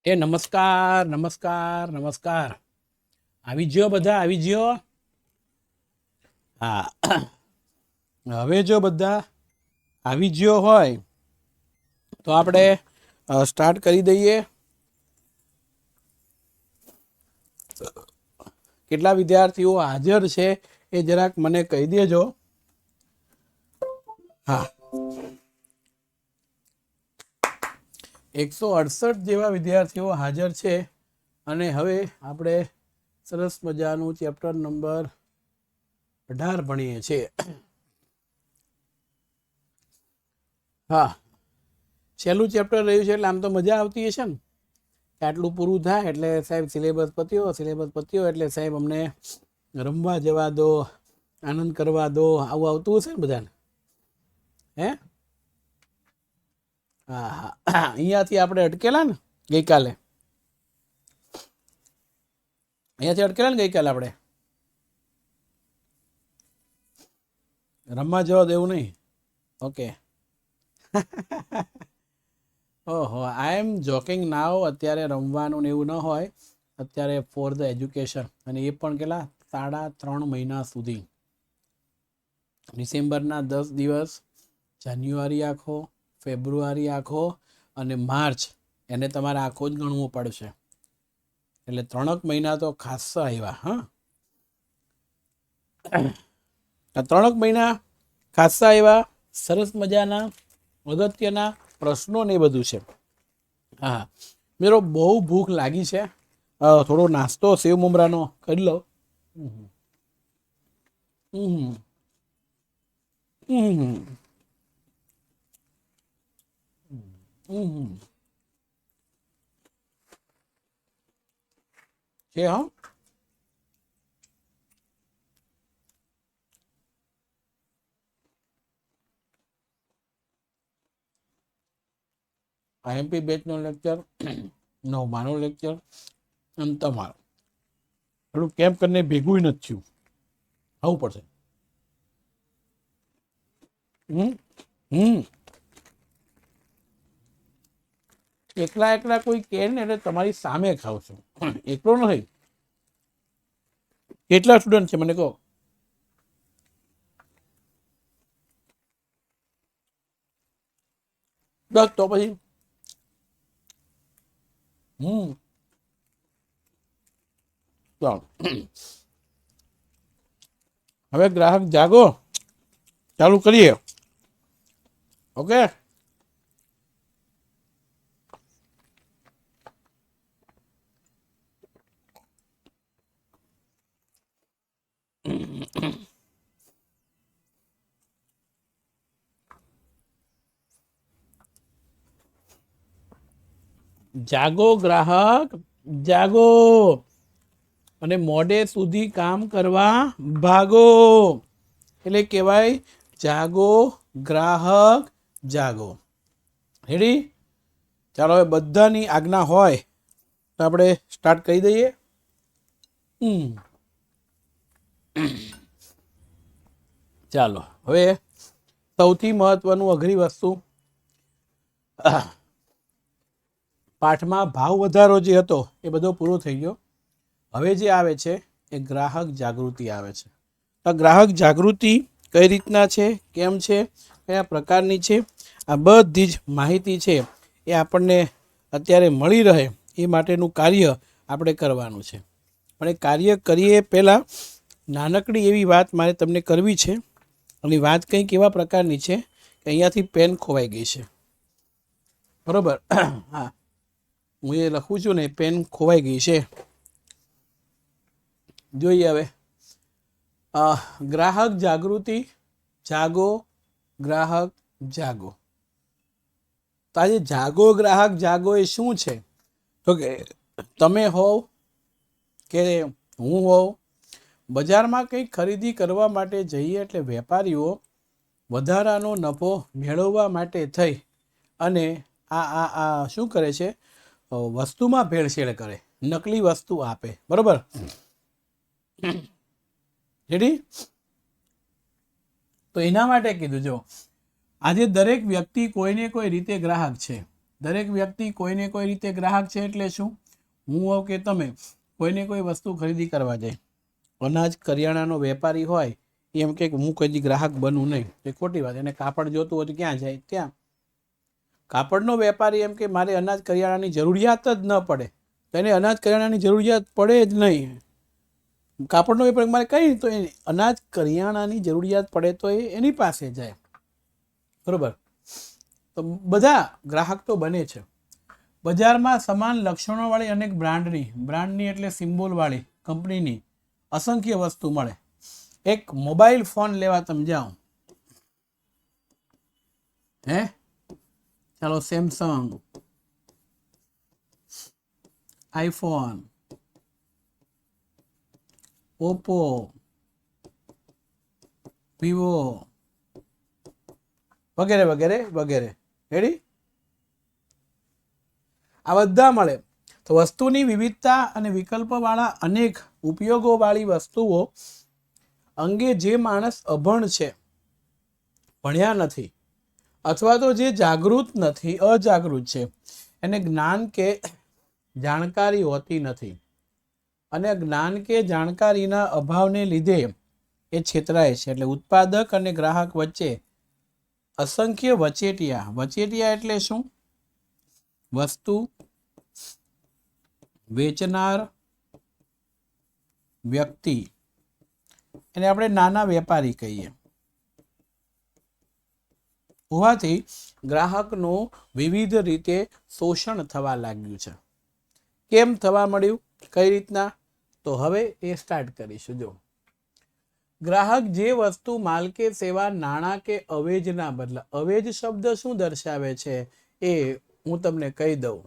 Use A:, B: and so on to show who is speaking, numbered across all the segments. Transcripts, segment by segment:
A: એ નમસ્કાર નમસ્કાર નમસ્કાર. આવી ગયો બધા, આવી ગયો. હા, હવે જો બધા આવી ગયો હોય તો આપણે સ્ટાર્ટ કરી દઈએ. કેટલા વિદ્યાર્થીઓ હાજર છે એ જરાક મને કહી દેજો. હા, 168 જેવા વિદ્યાર્થીઓ હાજર છે. અને હવે આપણે સરસ મજાનું ચેપ્ટર નંબર 18 ભણીએ છીએ. હા, છેલ્લું ચેપ્ટર રહ્યું છે એટલે આમ તો મજા આવતી હશે ને. આટલું પૂરું થાય એટલે સાહેબ સિલેબસ પત્યો એટલે સાહેબ અમને રમવા જવા દો, આનંદ કરવા દો, આવું આવતું હશે ને બધાને. હે હા હા, અહીંયાથી આપણે અટકેલા ને ગઈકાલે. આપણે રમવા જવા દેવું નહીં. ઓકે. ઓહો, આઈ એમ જોકિંગ નાવ. અત્યારે રમવાનું ને એવું ન હોય. અત્યારે ફોર ધ એજ્યુકેશન, અને એ પણ કેટલા 3.5 મહિના સુધી. ડિસેમ્બરના 10 દિવસ, જાન્યુઆરી આખો, ફેબ્રુઆરી આખો અને માર્ચ એને તમારે આખો જ ગણવું પડશે. એટલે 3 મહિના તો ખાસ્સા આવ્યા. હા, 3 મહિના ખાસ્સા આવ્યા. સરસ મજાના અગત્યના પ્રશ્નો ને એ બધું છે. હા મિત્રો, બહુ ભૂખ લાગી છે. થોડો નાસ્તો સેવ મમરાનો કરી લો. છે હા. આઈએમપી બેચનો લેક્ચર, નવમાનો લેક્ચર અને તમારો થોડું કેમ્પ કરીને ભેગું નથી થયું. આવવું પડશે. એકલા એકલા કોઈ કહે ને એટલે તમારી સામે ખાવ છો. એકલો નથી. કેટલા સ્ટુડન્ટ છે મને કહો. બસ તો પછી ચાલો, હવે ગ્રાહક જાગો, ચાલુ કરીએ. ઓકે. જાગો ગ્રાહક, જાગો, અને મોડે સુધી કામ કરવા ભાગો. એટલે કહેવાય જાગો ગ્રાહક, જાગો. રેડી? ચાલો, હવે બધાની આજ્ઞા હોય તો આપણે સ્ટાર્ટ કરી દઈએ. ચાલો, હવે સૌથી મહત્વનું અઘરી વસ્તુ, પાઠમાં ભાવ વધારો જે હતો એ બધો પૂરો થઈ ગયો. હવે જે આવે છે એ ગ્રાહક જાગૃતિ આવે છે. તો ગ્રાહક જાગૃતિ કઈ રીતના છે, કેમ છે, કયા પ્રકારની છે, આ બધી જ માહિતી છે એ આપણને અત્યારે મળી રહે એ માટેનું કાર્ય આપણે કરવાનું છે. પણ એ કાર્ય કરીએ પહેલાં નાનકડી એવી વાત મારે તમને કરવી છે. અને વાત કંઈક એવા પ્રકારની છે કે અહીંયાથી પેન ખોવાઈ ગઈ છે. બરોબર? હા, હું એ લખું છું ને, પેન ખોવાઈ ગઈ છે. જોઈએ હવે. ગ્રાહક જાગૃતિ, જાગો ગ્રાહક જાગો. તો આજે જાગો ગ્રાહક જાગો એ શું છે? તો કે તમે હોવ કે હું હોવ, બજારમાં કંઈક ખરીદી કરવા માટે જઈએ એટલે વેપારીઓ વધારાનો નફો મેળવવા માટે થઈ અને આ શું કરે છે? વસ્તુમાં ભેળસેળ કરે, નકલી વસ્તુ આપે. બરોબર? રેડી? તો એના માટે કીધું, જો આજે દરેક વ્યક્તિ કોઈને કોઈ રીતે ગ્રાહક છે. દરેક વ્યક્તિ કોઈને કોઈ રીતે ગ્રાહક છે. એટલે શું? હું હોઉં કે તમે કોઈને કોઈ વસ્તુ ખરીદી કરવા જાય, અનાજ કરિયાણાનો વેપારી હોય એમ કે હું કોઈ ગ્રાહક બનવું નહીં, એ ખોટી વાત. એને કાપડ જોતું હોય તો ક્યાં જાય? ત્યાં. કાપડનો વેપારી એમ કે મારે અનાજ કરિયાણાની જરૂરિયાત જ ન પડે, તો એને અનાજ કરિયાણાની જરૂરિયાત પડે જ નહીં. કાપડનો વેપારી મારે કઈ, તો એ અનાજ કરિયાણાની જરૂરિયાત પડે તો એ એની પાસે જાય. બરોબર? તો બધા ગ્રાહક તો બને છે. બજારમાં સમાન લક્ષણોવાળી અનેક બ્રાન્ડની એટલે સિમ્બોલવાળી કંપનીની અસંખ્ય વસ્તુ મળે. એક મોબાઈલ ફોન લેવા તમે જાઓ, ચાલો સેમસંગ, આઈફોન, ઓપ્પો, વિવો વગેરે વગેરે વગેરે. રેડી? આ બધા મળે. તો વસ્તુની વિવિધતા અને વિકલ્પવાળા અનેક ઉપયોગોવાળી વસ્તુઓ અંગે જે માણસ અભણ છે, ભણ્યા નથી, અથવા તો જે જાગૃત નથી, અજાગૃત છે, એને જ્ઞાન કે જાણકારી હોતી નથી, અને જ્ઞાન કે જાણકારીના અભાવને લીધે એ છેતરાય છે. એટલે ઉત્પાદક અને ગ્રાહક વચ્ચે અસંખ્ય વચેટિયા એટલે શું? વસ્તુ વેચનાર વ્યક્તિ, એને આપણે નાના વેપારી કહીએ. હોવાથી ગ્રાહકનું વિવિધ રીતે શોષણ થવા લાગ્યું છે. કેમ થવા મળ્યું? કઈ રીતના? તો હવે એ સ્ટાર્ટ કરીશું. જો ગ્રાહક જે વસ્તુ માલ કે સેવા નાણાં કે અવેજના બદલા, અવેજ શબ્દ શું દર્શાવે છે એ હું તમને કહી દઉં.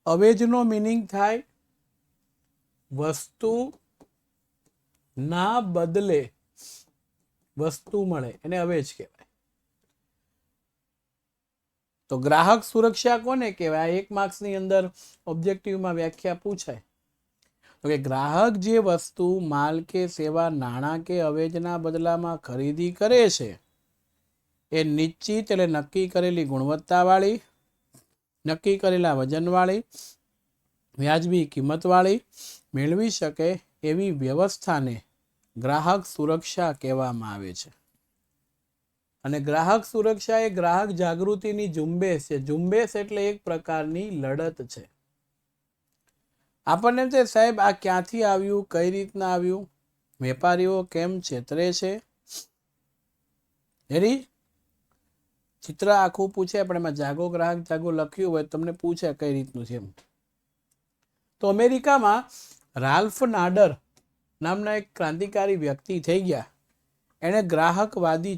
A: અવેજનો મિનિંગ થાય વસ્તુ ના બદલે વસ્તુ મળે, એને અવેજ કહેવાય. તો ગ્રાહક સુરક્ષા કોને કહેવાય? એક માર્ક્સની અંદર ઓબ્જેક્ટિવમાં વ્યાખ્યા પૂછાય તો કે ગ્રાહક જે વસ્તુ માલ કે સેવા નાણાં કે અવેજના બદલામાં ખરીદી કરે છે એ નિશ્ચિત એટલે નક્કી કરેલી ગુણવત્તાવાળી, નક્કી કરેલા વજનવાળી, વ્યાજબી કિંમતવાળી મેળવી શકે એવી વ્યવસ્થાને ગ્રાહક સુરક્ષા કહેવામાં આવે છે. અને ગ્રાહક સુરક્ષા એ ગ્રાહક જાગૃતિની ઝુંબેશ છે. ઝુંબેશ એટલે એક પ્રકારની લડત છે. આપણને એમ છે સાહેબ આ ક્યાંથી આવ્યું, કઈ રીતના આવ્યું, વેપારીઓ કેમ છેતરે છે? એની ચિત્ર આખું પૂછે, પણ એમાં જાગો ગ્રાહક જાગો લખ્યું હોય તમને પૂછે કઈ રીતનું છે એમ. તો અમેરિકામાં રાલ્ફ નાડર નામના એક ક્રાંતિકારી વ્યક્તિ થઈ ગયા. એણે ગ્રાહકવાદી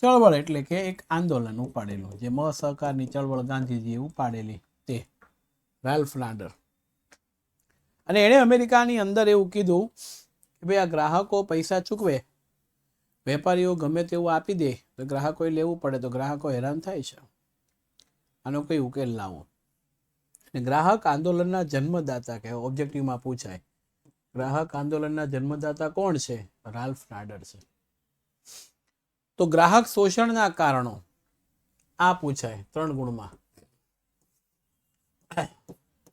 A: ચળવળ એટલે કે એક આંદોલન ઉપાડેલું, જે અસહકારની ચળવળ ગાંધીજીએ ઉપાડેલી તે રાલ્ફ નાડર. અને એણે અમેરિકાની અંદર એવું કીધું કે ભાઈ આ ગ્રાહકો પૈસા ચૂકવે, વેપારીઓ ગમે તેવું આપી દે તો ગ્રાહકોએ લેવું પડે, તો ગ્રાહકો હેરાન થાય છે. આનો કઈ ઉકેલ લાવો. ગ્રાહક આંદોલનના જન્મદાતા કહેવાય. ઓબ્જેક્ટિવમાં પૂછાય ગ્રાહક આંદોલનના જન્મદાતા કોણ છે? રાલ્ફ નાડર છે. તો ગ્રાહક શોષણના કારણો આ પૂછાય 3 ગુણમાં.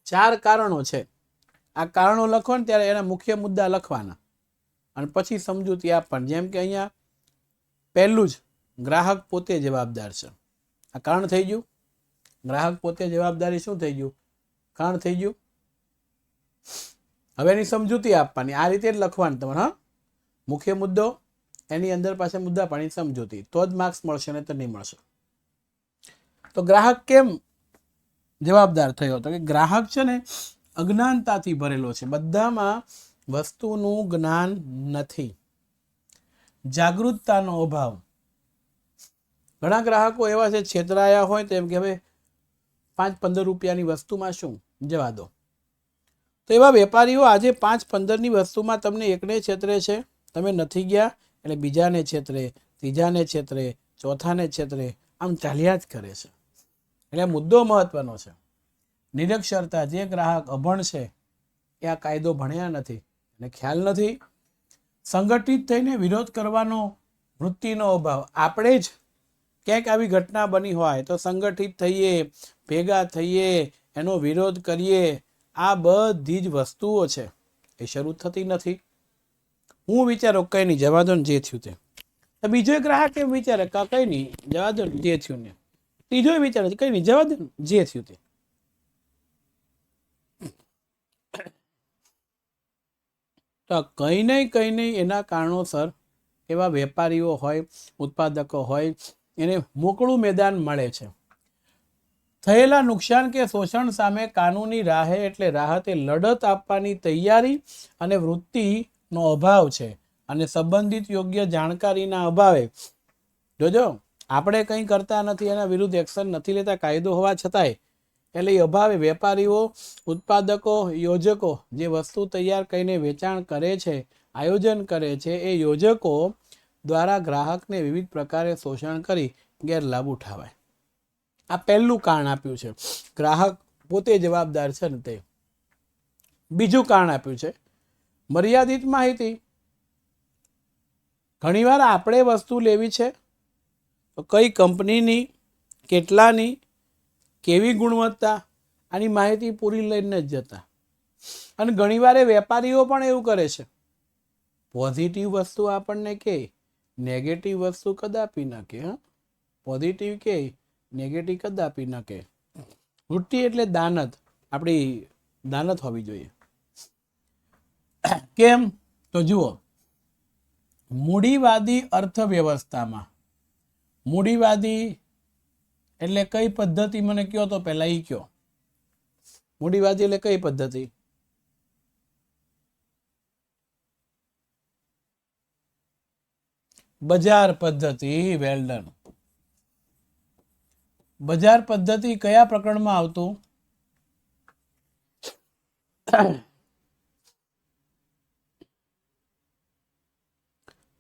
A: 4 કારણો છે. આ કારણો લખો ને ત્યારે એના મુખ્ય મુદ્દા લખવાના અને પછી સમજૂતી આપવાની. જેમ કે અહીંયા પહેલું જ ગ્રાહક પોતે જવાબદાર છે. આ કારણ થઈ ગયું. ગ્રાહક પોતે જવાબદારી શું થઈ ગયું? કારણ થઈ ગયું. હવે એની સમજૂતી આપવાની. આ રીતે જ લખવાનું તમારે. હા, મુખ્ય મુદ્દો, એની અંદર પાસે મુદ્દા પાણી સમજૂતી, તો જ માર્ક્સ મળશે, ને તો નહીં મળશે. તો ગ્રાહક કેમ જવાબદાર થયો? તો કે ગ્રાહક છે ને અજ્ઞાનતાથી ભરેલો છે. બધામાં વસ્તુનું જ્ઞાન નથી, જાગૃતતાનો અભાવ. ઘણા ગ્રાહકો એવા છે છેતરાયા હોય તો એમ કે હવે 5-15 રૂપિયાની વસ્તુમાં શું, જવા દો. તો એવા વેપારીઓ આજે 5-15ની વસ્તુમાં તમને એકને છેતરે છે. તમે નથી ગયા એટલે બીજાને છેતરે, ત્રીજાને છેતરે, ચોથાને છેતરે, આમ ચાલ્યા જ કરે છે. એટલે મુદ્દો મહત્વનો છે. નિરક્ષરતા. જે ગ્રાહક અભણ છે એ આ કાયદો ભણ્યા નથી અને ખ્યાલ નથી. સંગઠિત થઈને વિરોધ કરવાનો વૃત્તિનો અભાવ. આપણે જ ક્યાંક આવી ઘટના બની હોય તો સંગઠિત થઈએ, ભેગા થઈએ, એનો વિરોધ કરીએ. આ બધી જ વસ્તુઓ છે એ શરૂ થતી નથી. હું વિચારો કંઈ નહીં, જવા દો ને જે થયું તે. તો બીજો ગ્રાહક એમ વિચારે કંઈ નહીં, જવા દો ને જે થયું ને. ત્રીજો વિચારે કંઈ નહીં, જવા દો ને જે થયું તે. તો કંઈ નહીં એના કારણોસર એવા વેપારીઓ હોય, ઉત્પાદકો હોય, એને મોકળું મેદાન મળે છે. થયેલા નુકસાન કે શોષણ સામે કાનૂની રાહે એટલે રાહતે લડત આપવાની તૈયારી અને વૃત્તિનો અભાવ છે. અને સંબંધિત યોગ્ય જાણકારીના અભાવે, જોજો આપણે કંઈ કરતા નથી, એના વિરુદ્ધ એક્શન નથી લેતા કાયદો હોવા છતાંય, એટલે એ અભાવે વેપારીઓ, ઉત્પાદકો, યોજકો જે વસ્તુ તૈયાર કરીને વેચાણ કરે છે, આયોજન કરે છે, એ યોજકો દ્વારા ગ્રાહકને વિવિધ પ્રકારે શોષણ કરી ગેરલાભ ઉઠાવાય. આ પહેલું કારણ આપ્યું છે, ગ્રાહક પોતે જવાબદાર છે ને તે. બીજું કારણ આપ્યું છે મર્યાદિત માહિતી. ઘણીવાર આપણે વસ્તુ લેવી છે તો કઈ કંપનીની, કેટલાની, કેવી ગુણવત્તા, આની માહિતી પૂરી લઈને જ જતા. અને ઘણીવાર વેપારીઓ પણ એવું કરે છે, પોઝિટિવ વસ્તુ આપણને કે નેગેટિવ વસ્તુ કદાપી ન કે. પોઝિટિવ કે નેગેટિવ કદાપી ન કે. વૃત્તિ એટલે દાનત, આપણી દાનત હોવી જોઈએ. કેમ તો જુઓ, મૂડીવાદી અર્થવ્યવસ્થામાં, મૂડીવાદી એટલે કઈ પદ્ધતિ મને કયો તો પહેલા ઈ કયો. મૂડીવાદી એટલે કઈ પદ્ધતિ? બજાર પદ્ધતિ. Well done. બજાર પદ્ધતિ કયા પ્રકરણમાં આવતું?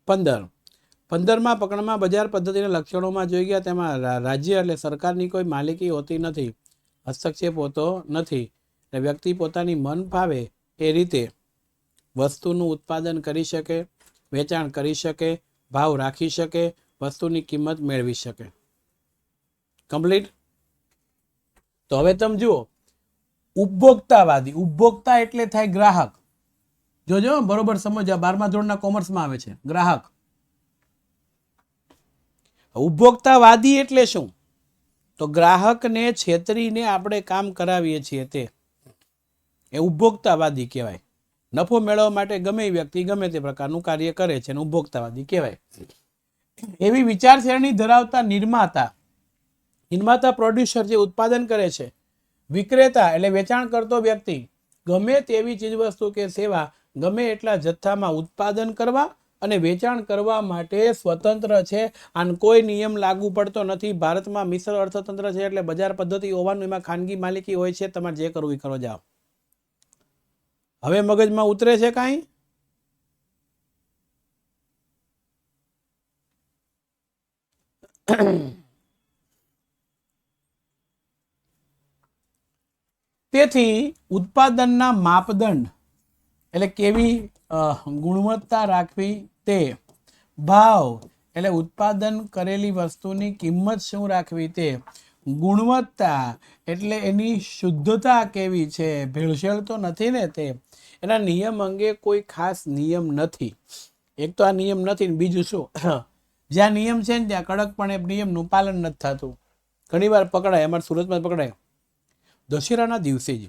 A: 15માં પ્રકરણમાં બજાર પદ્ધતિના લક્ષણોમાં જોઈ ગયા. તેમાં રાજ્ય એટલે સરકારની કોઈ માલિકી હોતી નથી, હસ્તક્ષેપ હોતો નથી, અને વ્યક્તિ પોતાની મન ફાવે એ રીતે વસ્તુનું ઉત્પાદન કરી શકે, વેચાણ કરી શકે, ભાવ રાખી શકે, વસ્તુની કિંમત મેળવી શકે. કમ્પ્લીટ. તો હવે તમે જુઓ, ઉપભોક્તાવાદી. ઉપભોક્તા એટલે થાય ગ્રાહક. જોજો બરોબર સમજો, 12મા ધોરણના કોમર્સમાં આવે છે ગ્રાહક. ઉપભોક્તાવાદી એટલે શું? તો ગ્રાહકને છેતરીને આપણે કામ કરાવીએ છીએ તે, એ ઉપભોક્તાવાદી કહેવાય. નફો મેળવવા માટે ગમે વ્યક્તિ ગમે તે પ્રકારનું કાર્ય કરે છે, એને ઉપભોક્તાવાદી કહેવાય. એવી વિચારસરણી ધરાવતા નિર્માતા, પ્રોડ્યુસર જે ઉત્પાદન કરે છે, વિક્રેતા એટલે વેચાણ કરતો વ્યક્તિ ગમે તેવી ચીજવસ્તુ કે સેવા ગમે એટલા જથ્થામાં ઉત્પાદન કરવા અને વેચાણ કરવા માટે સ્વતંત્ર છે. આને કોઈ નિયમ લાગુ પડતો નથી. ભારતમાં મિશ્ર અર્થતંત્ર છે એટલે બજાર પદ્ધતિ હોવાનું, એમાં ખાનગી માલિકી હોય છે. તમારે જે કરવું એ કરો જાઓ. હવે મગજમાં ઉતરે છે કાંઈ? તેથી ઉત્પાદનના માપદંડ એટલે કેવી ગુણવત્તા રાખવી તે, ભાવ એટલે ઉત્પાદન કરેલી વસ્તુની કિંમત શું રાખવી તે, ગુણવત્તા એટલે એની શુદ્ધતા કેવી છે, ભેળસેળ તો નથી ને તે, એના નિયમ અંગે કોઈ ખાસ નિયમ નથી. એક તો આ નિયમ નથી, બીજું શું, જ્યાં નિયમ છે ને ત્યાં કડકપણે નિયમનું પાલન નથી થતું. ઘણીવાર પકડાય, અમારે સુરતમાં પકડાય. દશેરાના દિવસે જ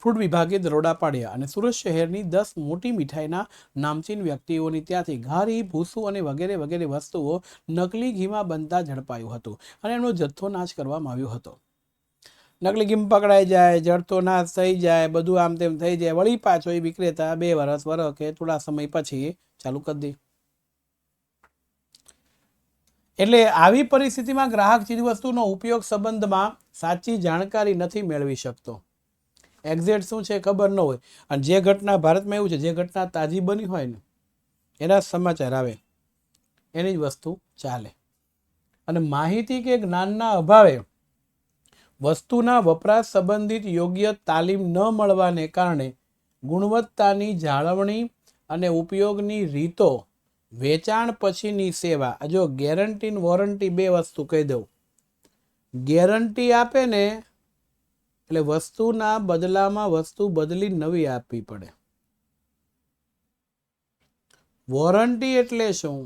A: ફૂડ વિભાગે દરોડા પાડ્યા અને સુરત શહેરની 10 મોટી મીઠાઈના નામચીન વ્યક્તિઓની ત્યાંથી ઘારી, ભૂસું અને વગેરે વગેરે વસ્તુઓ નકલી ઘીમાં બનતા ઝડપાયું હતું અને એનો જથ્થો નાશ કરવામાં આવ્યો હતો. નકલી ઘી પકડાઈ જાય, જડતો નાશ થઈ જાય, બધું આમ તેમ થઈ જાય, વળી પાછો એ વિક્રેતા 2 વર્ષ કે થોડા સમય પછી ચાલુ કરી દે. એટલે આવી પરિસ્થિતિમાં ગ્રાહક ચીજવસ્તુનો ઉપયોગ સંબંધમાં સાચી જાણકારી નથી મેળવી શકતો. એક્ઝેક્ટ શું છે ખબર ન હોય. અને જે ઘટના ભારતમાં એવું છે, જે ઘટના તાજી બની હોય ને એના સમાચાર આવે, એની જ વસ્તુ ચાલે. અને માહિતી કે જ્ઞાનના અભાવે વસ્તુના વપરાશ સંબંધિત યોગ્ય તાલીમ ન મળવાને કારણે ગુણવત્તાની જાળવણી અને ઉપયોગની રીતો વેચાણ પછીની સેવા. જો ગેરંટી ને વોરંટી બે વસ્તુ કહી દઉં. ગેરંટી આપે ને એટલે વસ્તુના બદલામાં વસ્તુ બદલી નવી આપવી પડે. વોરંટી એટલે શું?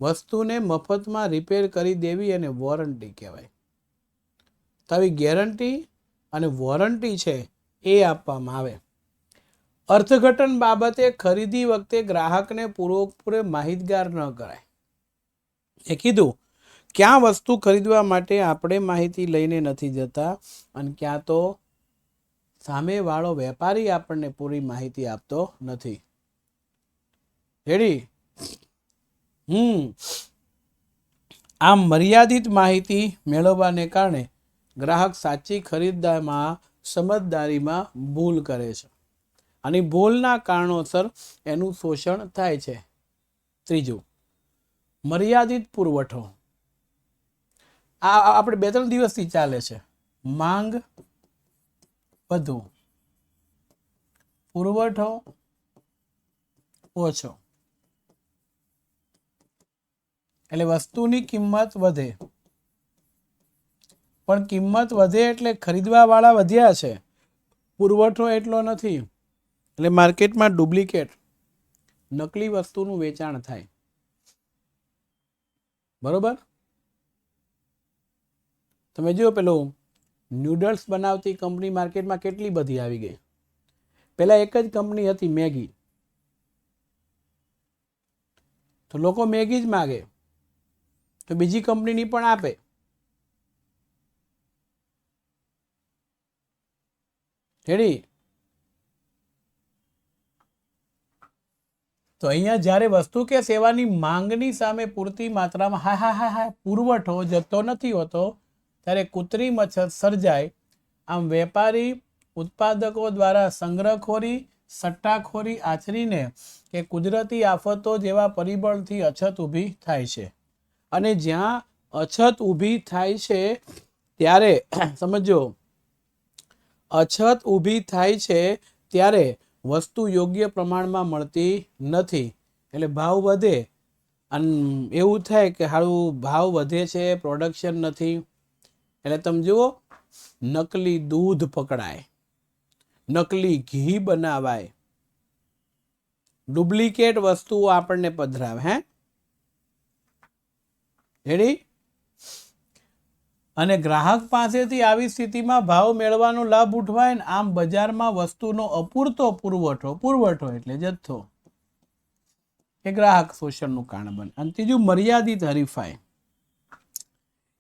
A: વસ્તુને મફતમાં રિપેર કરી દેવી અને વોરંટી કહેવાય. તો આવી ગેરંટી અને વોરંટી છે એ આપવામાં આવે. અર્થઘટન બાબતે ખરીદી વખતે ગ્રાહકને પૂરેપૂરે માહિતગાર ન કરાય. એ કીધું ક્યાં વસ્તુ ખરીદવા માટે આપણે માહિતી લઈને નથી જતા અને ક્યાં તો સામેવાળો વેપારી આપણને પૂરી માહિતી આપતો નથી. રેડી? આમ મર્યાદિત માહિતી મેળવવાને કારણે ગ્રાહક સાચી ખરીદદારીમાં સમજદારીમાં ભૂલ કરે છે અને ભૂલના કારણોસર એનું શોષણ થાય છે. ત્રીજું, મર્યાદિત પુરવઠો. આ આપણે 2-3 દિવસથી ચાલે છે. માંગ વધુ, પુરવઠો ઓછો, એટલે વસ્તુની કિંમત વધે. પણ કિંમત વધે એટલે ખરીદવા વાળા વધ્યા છે, પુરવઠો એટલો નથી. એટલે માર્કેટમાં ડુપ્લિકેટ નકલી વસ્તુનું વેચાણ થાય. બરોબર? તમે જો પેલું નૂડલ્સ બનાવતી કંપની માર્કેટમાં કેટલી બધી આવી ગઈ. પહેલા એક જ કંપની હતી, મેગી. તો લોકો મેગી જ માગે તો બીજી કંપનીની પણ આપે. રેડી? તો અહીંયા જ્યારે વસ્તુ કે સેવાની માંગની સામે પૂરતી માત્રામાં પુરવઠો જતો નથી હોતો ત્યારે કૃત્રિમ અછત સર્જાય. આમ વેપારી ઉત્પાદકો દ્વારા સંગ્રહખોરી, સટ્ટાખોરી આચરીને કે કુદરતી આફતો જેવા પરિબળથી અછત ઊભી થાય છે. અને જ્યાં અછત ઊભી થાય છે ત્યારે સમજો, અછત ઊભી થાય છે ત્યારે વસ્તુ યોગ્ય પ્રમાણમાં મળતી નથી. એટલે ભાવ વધે અને એવું થાય કે હારું ભાવ વધે છે, પ્રોડક્શન નથી. એટલે તમે જુઓ, નકલી દૂધ પકડાય, નકલી ઘી બનાવાય, ડુપ્લિકેટ વસ્તુઓ આપણને પધરાવે. રેડી? અને ગ્રાહક પાસેથી આવી સ્થિતિમાં ભાવ મેળવવાનો લાભ ઉઠવાય ને આમ બજારમાં વસ્તુનો અપૂરતો પુરવઠો એટલે જથ્થો એ ગ્રાહક શોષણનું કારણ બને. અને ત્રીજું, મર્યાદિત હરીફાઈ.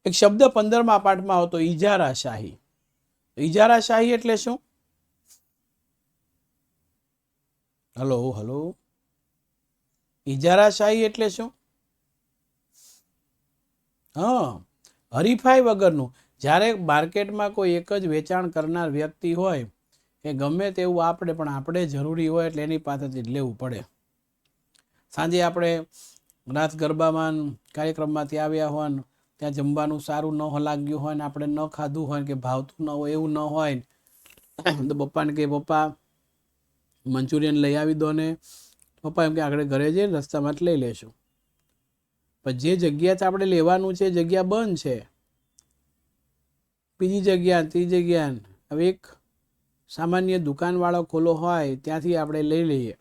A: એક શબ્દ 15મા પાઠમાં આવતો, ઇજારાશાહી. ઇજારાશાહી એટલે શું? હલો, ઇજારાશાહી એટલે શું? હરીફાઈ વગરનું. જ્યારે માર્કેટમાં કોઈ એક જ વેચાણ કરનાર વ્યક્તિ હોય એ ગમે તેવું આપણે પણ આપણે જરૂરી હોય એટલે એની પાસેથી લેવું પડે. સાંજે આપણે રાત ગરબામાં કાર્યક્રમમાંથી આવ્યા હોય ને ત્યાં જમવાનું સારું ન લાગ્યું હોય ને આપણે ન ખાધું હોય કે ભાવતું ન હોય, એવું ન હોય તો પપ્પાને કહે, પપ્પા મંચુરિયન લઈ આવી દો ને. પપ્પા એમ કે આગળ ઘરે જઈને રસ્તામાં લઈ લેશું. પણ જે જગ્યાએ આપણે લેવાનું છે જગ્યા બંધ છે, બીજી જગ્યા, ત્રીજી જગ્યા. હવે એક સામાન્ય દુકાનવાળો ખોલો હોય ત્યાંથી આપણે લઈ લઈએ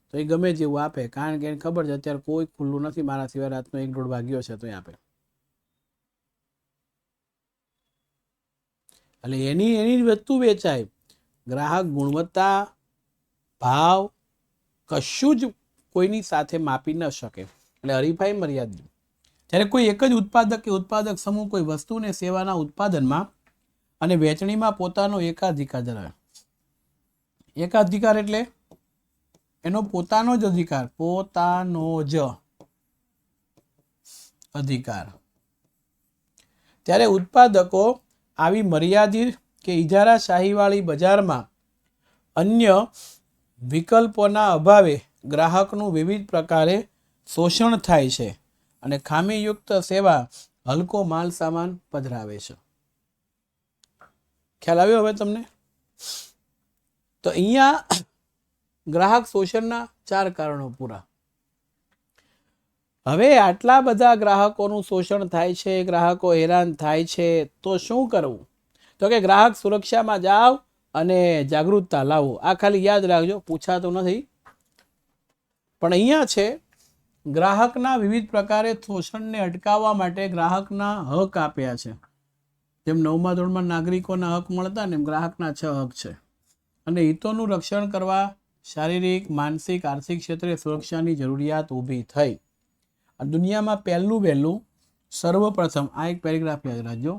A: તો એ ગમે જેવું આપે, કારણ કે એને ખબર છે અત્યારે કોઈ ખુલ્લું નથી મારા સિવાય, રાતનો 1-1:30 વાગ્યો છે તો એ આપે. એટલે એની વસ્તુ વેચાય. ગ્રાહક ગુણવત્તા, ભાવ કશું જ કોઈની સાથે માપી ન શકે. એટલે હરીફાઈ મર્યાદિત. જ્યારે કોઈ એક જ ઉત્પાદક કે ઉત્પાદક સમૂહ કોઈ વસ્તુને સેવાના ઉત્પાદનમાં અને વેચણીમાં પોતાનો એકાધિકાર ધરાવે. એકાધિકાર એટલે એનો પોતાનો જ અધિકાર, પોતાનો જ અધિકાર. ત્યારે ઉત્પાદકો આવી મર્યાદિત કે ઇજારાશાહીવાળી બજારમાં અન્ય વિકલ્પોના અભાવે ગ્રાહકનું વિવિધ પ્રકારે શોષણ થાય છે અને ખામીયુક્ત સેવા હલકો માલ સામાન પધરાવે છે. ખ્યાલ આવ્યો હવે તમને? તો અહીંયા ગ્રાહક શોષણના 4 કારણો પૂરા. હવે આટલા બધા ગ્રાહકોનું શોષણ થાય છે, ગ્રાહકો હેરાન થાય છે, તો શું કરવું? તો કે ગ્રાહક સુરક્ષામાં જાઓ અને જાગૃતતા લાવો. આ ખાલી યાદ રાખજો, પૂછાતું નથી. પણ અહીંયા છે ગ્રાહકના વિવિધ પ્રકારે શોષણને અટકાવવા માટે ગ્રાહકના હક આપ્યા છે. જેમ 9મા ધોરણમાં નાગરિકોના હક મળતા ને એમ ગ્રાહકના 6 હક છે. અને હિતોનું રક્ષણ કરવા શારીરિક, માનસિક, આર્થિક ક્ષેત્રે સુરક્ષાની જરૂરિયાત ઊભી થઈ. દુનિયામાં વહેલું સર્વપ્રથમ આ એક પેરેગ્રાફ યાદ રાખજો.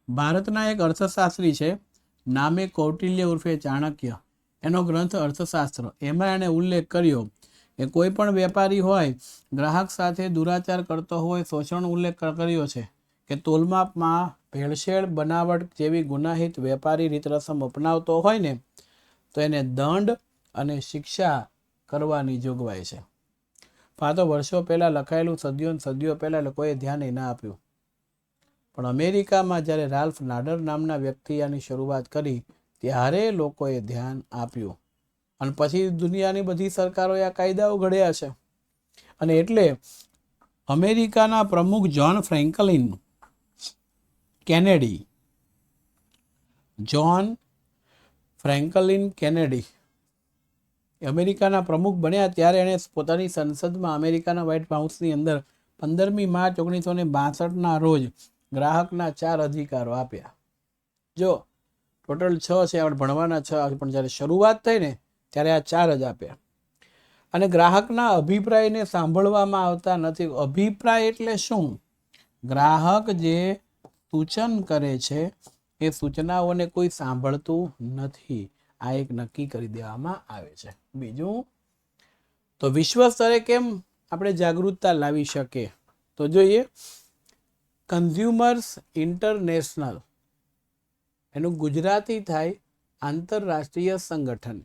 A: ભારતના એક અર્થશાસ્ત્રી છે, નામે કૌટિલ્ય ઉર્ફે ચાણક્ય. એનો ગ્રંથ અર્થશાસ્ત્ર, એમાં એણે ઉલ્લેખ કર્યો કે કોઈ પણ વેપારી હોય, ગ્રાહક સાથે દુરાચાર કરતો હોય, શોષણ ઉલ્લેખ કર્યો છે કે તોલમાપમાં ભેળસેળ, બનાવટ જેવી ગુનાહિત વેપારી રીત રસમ અપનાવતો હોય ને તો એને દંડ અને શિક્ષા કરવાની જોગવાઈ છે. આ તો વર્ષો પહેલાં લખાયેલું, સદીઓ પહેલાં લોકોએ ધ્યાન ના આપ્યું. પણ અમેરિકામાં જ્યારે રાલ્ફ નાડર નામના વ્યક્તિ આની શરૂઆત કરી ત્યારે લોકોએ ધ્યાન આપ્યું. અને પછી દુનિયાની બધી સરકારોએ આ કાયદાઓ ઘડ્યા છે. અને એટલે અમેરિકાના પ્રમુખ જ્હોન ફ્રેન્કલિન કેનેડી અમેરિકાના પ્રમુખ બન્યા ત્યારે એણે પોતાની સંસદમાં અમેરિકાના વ્હાઇટ હાઉસની અંદર 15મી માર્ચ 1962ના રોજ ગ્રાહકના 4 અધિકારો આપ્યા. જો ટોટલ 6 છે, આપણે ભણવાના 6, પણ જ્યારે શરૂઆત થઈ ને ત્યારે આ 4 જ આપ્યા. અને ગ્રાહકના અભિપ્રાયને સાંભળવામાં આવતા નથી. અભિપ્રાય એટલે શું? ગ્રાહક જે સૂચન કરે છે એ સૂચનાઓને કોઈ સાંભળતું નથી. આ એક નક્કી કરી દેવામાં આવે છે. બીજું તો વિશ્વ સ્તરે કેમ આપણે જાગૃતતા લાવી શકીએ? તો જોઈએ, કન્ઝ્યુમર્સ ઇન્ટરનેશનલ, એનું ગુજરાતી થાય આંતરરાષ્ટ્રીય સંગઠન.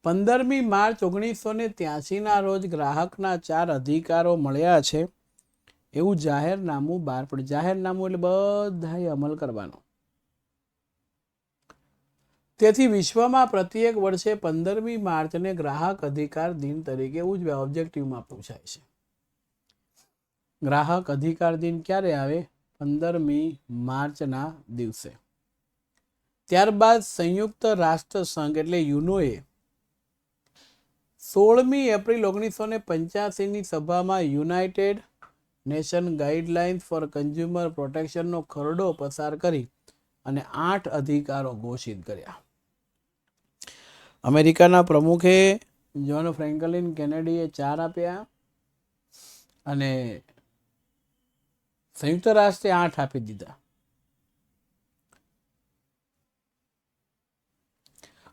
A: 15મી માર્ચ 1983ના રોજ ગ્રાહકના 4 અધિકારો મળ્યા છે એવું જાહેરનામું બહાર પડ્યું. જાહેરનામું એટલે બધાએ અમલ કરવાનો. તેથી વિશ્વમાં પ્રત્યેક વર્ષે 15મી માર્ચને ગ્રાહક અધિકાર દિન તરીકે ઉજવાય. ઓબ્જેક્ટિવમાં પૂછાય છે. ગ્રાહક અધિકાર દિન ક્યારે આવે? 15મી માર્ચના દિવસે. ત્યારબાદ સંયુક્ત રાષ્ટ્ર સંઘ એટલે યુનોએ 16મી એપ્રિલ 1985ની સભામાં united nation guidelines for consumer પ્રોટેક્શનનો ખરડો પસાર કરી અને 8 અધિકારો ઘોષિત કર્યા. અમેરિકાના પ્રમુખે જ્હોન ફ્રેન્કલિન કેનેડીએ 4 આપ્યા અને સંયુક્ત રાષ્ટ્રે 8 આપી દીધા.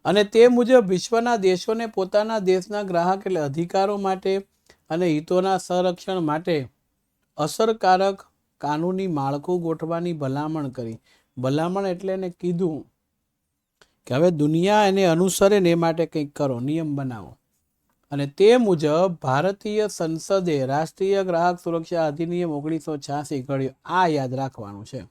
A: અને તે મુજબ વિશ્વના દેશોને પોતાના દેશના ગ્રાહક એટલે અધિકારો માટે અને હિતોના સંરક્ષણ માટે અસરકારક કાનૂની માળખું ગોઠવવાની ભલામણ કરી. ભલામણ એટલે એને કીધું કે હવે દુનિયા એને અનુસરે ને એ માટે કંઈક કરો, નિયમ બનાવો. અને તે મુજબ ભારતીય સંસદે રાષ્ટ્રીય ગ્રાહક સુરક્ષા અધિનિયમ 1986 ઘડ્યો. આ યાદ રાખવાનું છે.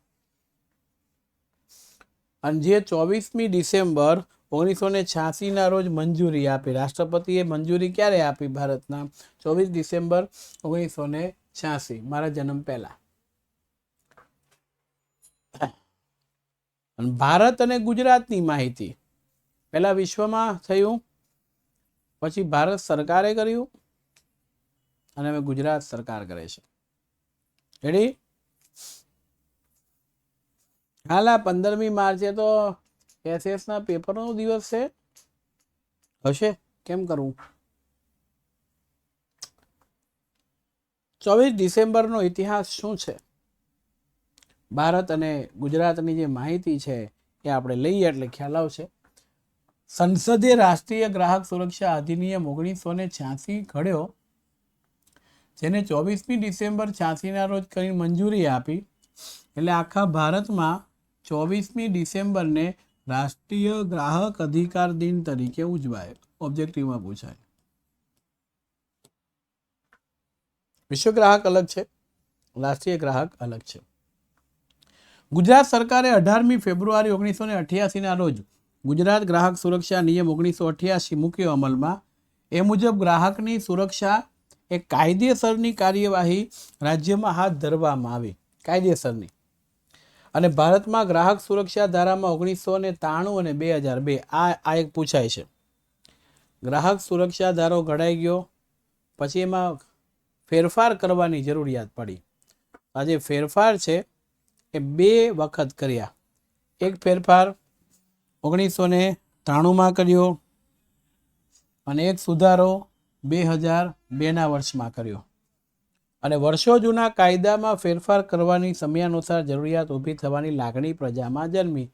A: અને જે 24મી ડિસેમ્બર 1986ના રોજ મંજૂરી આપી. રાષ્ટ્રપતિએ મંજૂરી ક્યારે આપી ભારતના? 24 ડિસેમ્બર 1986, મારા જન્મ પહેલા. ભારત અને ગુજરાતની માહિતી પહેલા વિશ્વમાં થયું, પછી ભારત સરકારે કર્યું અને હવે ગુજરાત સરકાર કરે છે. રેડી? હાલ આ 15મી માર્ચે તો એસએસના પેપરનો દિવસ છે. હશે, કેમ કરવું? 24 ડિસેમ્બરનો ઇતિહાસ શું છે? ભારત અને ગુજરાતની જે માહિતી છે એ આપણે લઈએ એટલે ખ્યાલ આવશે. સંસદે રાષ્ટ્રીય ગ્રાહક સુરક્ષા અધિનિયમ 1986 ઘડ્યો, જેને 24મી ડિસેમ્બર 86ના રોજ કરીને મંજૂરી આપી. એટલે આખા ભારતમાં 24મી ડિસેમ્બરને રાષ્ટ્રીય ગ્રાહક અધિકાર દિન તરીકે ઉજવાય. ઓબ્જેક્ટિવમાં પૂછાય. વિશ્વ ગ્રાહક અલગ છે, રાષ્ટ્રીય ગ્રાહક અલગ છે. ગુજરાત સરકારે 18મી ફેબ્રુઆરી 1988ના રોજ ગુજરાત ગ્રાહક સુરક્ષા નિયમ 1988 મૂક્યો અમલમાં. એ મુજબ ગ્રાહકની સુરક્ષા એ કાયદેસરની કાર્યવાહી રાજ્યમાં હાથ ધરવામાં આવી, કાયદેસરની. અને ભારતમાં ગ્રાહક સુરક્ષા ધારામાં 1993 અને 2002 આ એક પૂછાય છે. ગ્રાહક સુરક્ષા ધારો ઘડાઈ ગયો, પછી એમાં ફેરફાર કરવાની જરૂરિયાત પડી. આ જે ફેરફાર છે એ 2 વખત કર્યા. એક ફેરફાર 1993 કર્યો અને એક સુધારો 2002ના વર્ષમાં કર્યો. અને વર્ષો જૂના કાયદામાં ફેરફાર કરવાની સમયાનુસાર જરૂરિયાત ઊભી થવાની લાગણી પ્રજામાં જન્મી.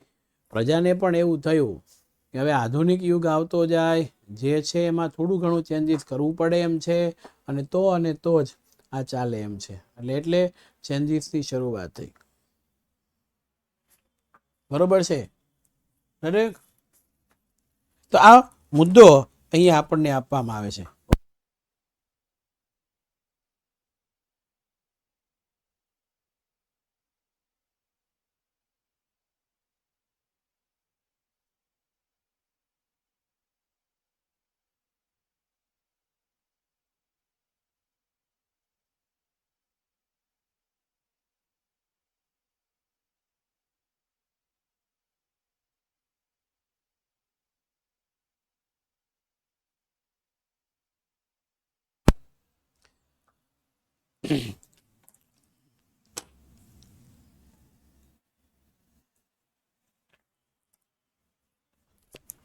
A: પ્રજાને પણ એવું થયું કે હવે આધુનિક યુગ આવતો જાય, જે છે એમાં થોડું ઘણું ચેન્જીસ કરવું પડે એમ છે, અને તો જ આ ચાલે એમ છે. એટલે ચેન્જીસની શરૂઆત થઈ. બરોબર છે દરેક. તો આ મુદ્દો અહીંયા આપણને આપવામાં આવે છે.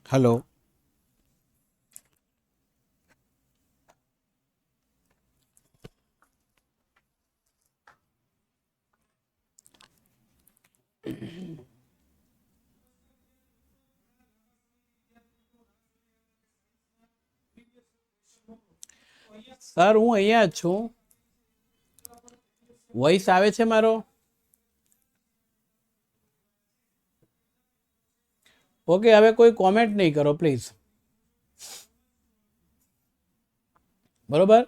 A: હલો. સર હું અહીંયા જ છું. વોઇસ આવે છે મારો? ઓકે, હવે કોઈ કોમેન્ટ નહીં કરો પ્લીઝ. બરોબર.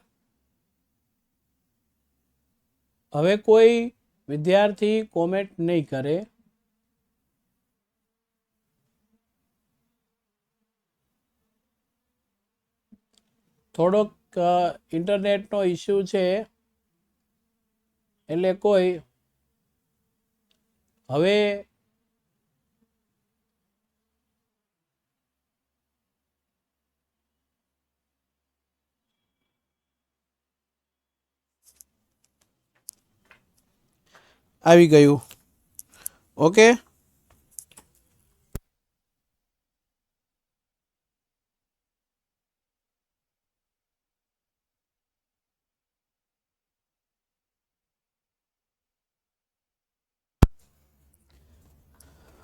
A: હવે કોઈ વિદ્યાર્થી કોમેન્ટ નહીં કરે. થોડોક ઇન્ટરનેટનો ઇસ્યુ છે, એટલે કોઈ હવે આવી ગયું. ઓકે.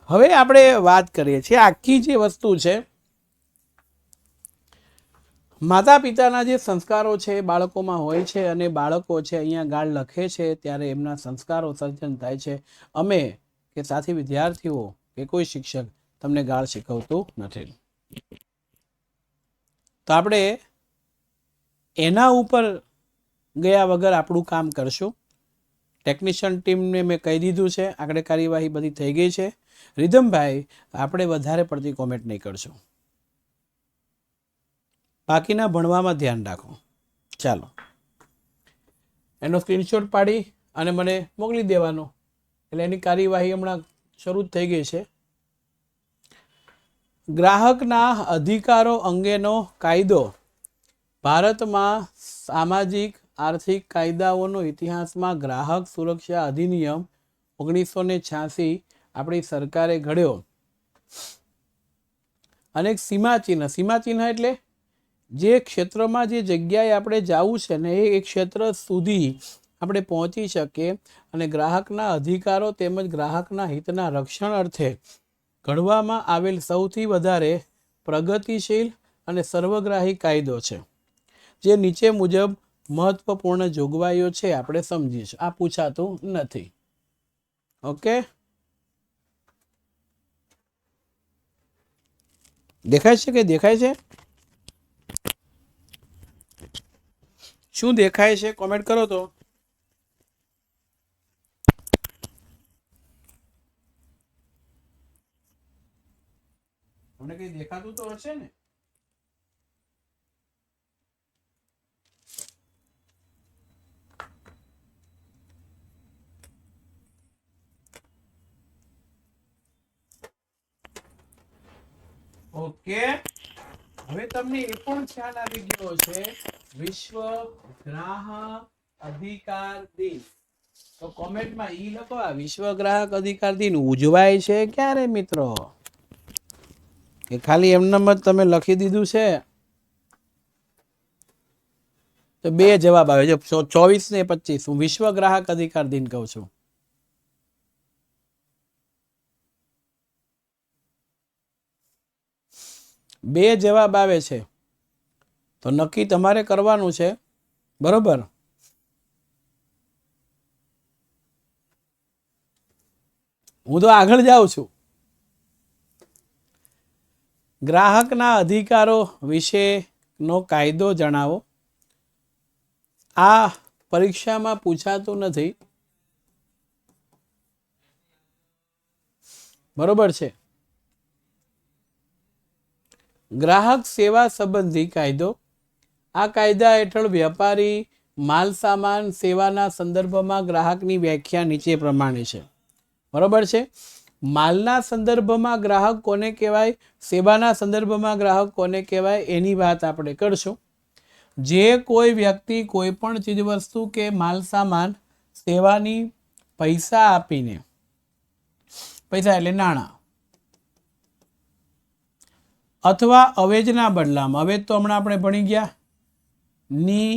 A: હવે આપણે વાત કરીએ છીએ આખી જે વસ્તુ છે, માતા પિતાના જે સંસ્કારો છે એ બાળકોમાં હોય છે, અને બાળકો છે અહીંયા ગાળ લખે છે ત્યારે એમના સંસ્કારો સર્જન થાય છે. અમે કે સાથી વિદ્યાર્થીઓ કે કોઈ શિક્ષક તમને ગાળ શીખવતું નથી. તો આપણે એના ઉપર ગયા વગર આપણું કામ કરશું. ટેકનિશિયન ટીમને મેં કહી દીધું છે, આગળ કાર્યવાહી બધી થઈ ગઈ છે. રિધમભાઈ, આપણે વધારે પડતી કોમેન્ટ નહીં કરશું. બાકીના ભણવામાં ધ્યાન રાખો. ચાલો, એનો સ્ક્રીનશોટ પાડી અને મને મોકલી દેવાનો, એટલે એની કાર્યવાહી હમણાં શરૂ થઈ ગઈ છે. ગ્રાહકના અધિકારો અંગેનો કાયદો ભારતમાં સામાજિક આર્થિક કાયદાઓનો ઇતિહાસમાં ગ્રાહક સુરક્ષા અધિનિયમ 1986 આપણી સરકારે ઘડ્યો. અને સીમાચિહ્ન એટલે જે ક્ષેત્રમાં જે જગ્યાએ આપણે જવું છે ને એ ક્ષેત્ર સુધી આપણે પહોંચી શકીએ, અને ગ્રાહકના અધિકારો તેમજ ગ્રાહકના હિતના રક્ષણ અર્થે ઘડવામાં આવેલ સૌથી વધારે પ્રગતિશીલ અને સર્વગ્રાહી કાયદો છે, જે નીચે મુજબ મહત્વપૂર્ણ જોગવાઈઓ છે આપણે સમજીશું. આ પૂછાતું નથી. ઓકે, દેખાય છે કે દેખાય છે? શું દેખાય છે? કોમેન્ટ કરો તો. તમને કઈ દેખાતું તો હશે ને? ઓકે, હવે તમને એ પણ ખ્યાલ આવી ગયો છે વિશ્વ ગ્રાહક અધિકાર દિન. તો કોમેન્ટમાં ઈ લખો, આ વિશ્વ ગ્રાહક અધિકાર દિન ઉજવાય છે ક્યારે મિત્રો? કે ખાલી એમનેમ જ તમે લખી દીધું છે? તો બે જવાબ આવે છે, 24 ને 25. હું વિશ્વ ગ્રાહક અધિકાર દિન કહું છું. બે જવાબ આવે છે, તો નક્કી તમારે કરવાનું છે, બરોબર? હું તો આગળ જાઉં છું. ગ્રાહકના અધિકારો વિશેનો કાયદો જણાવો. આ પરીક્ષામાં પૂછાતું નથી, બરોબર છે? ગ્રાહક સેવા સંબંધી કાયદો. આ કાયદા હેઠળ વ્યાપારી માલ સામાન સેવાના સંદર્ભમાં ગ્રાહકની વ્યાખ્યા નીચે પ્રમાણે છે, બરોબર છે? માલના સંદર્ભમાં ગ્રાહક કોને કહેવાય, સેવાના સંદર્ભમાં ગ્રાહક કોને કહેવાય, એની વાત આપણે કરશું. જે કોઈ વ્યક્તિ કોઈ પણ ચીજ વસ્તુ કે માલ સામાન સેવાની પૈસા આપીને, પૈસા એટલે નાણાં, અથવા અવેજના બદલામાં, અવેજ તો હમણાં આપણે ભણી ગયા, ની